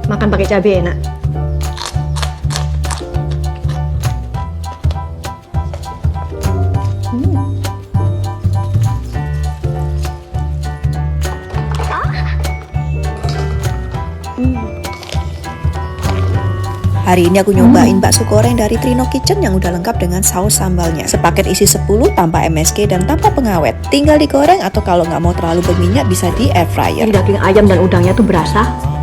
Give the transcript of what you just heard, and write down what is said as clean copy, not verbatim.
Makan pakai cabai enak. Hari ini aku nyobain bakso goreng dari Trino Kitchen yang udah lengkap dengan saus sambalnya. Sepaket isi 10 tanpa MSG dan tanpa pengawet. Tinggal digoreng atau kalau nggak mau terlalu berminyak bisa di air fryer. Ini daging ayam dan udangnya tuh berasa.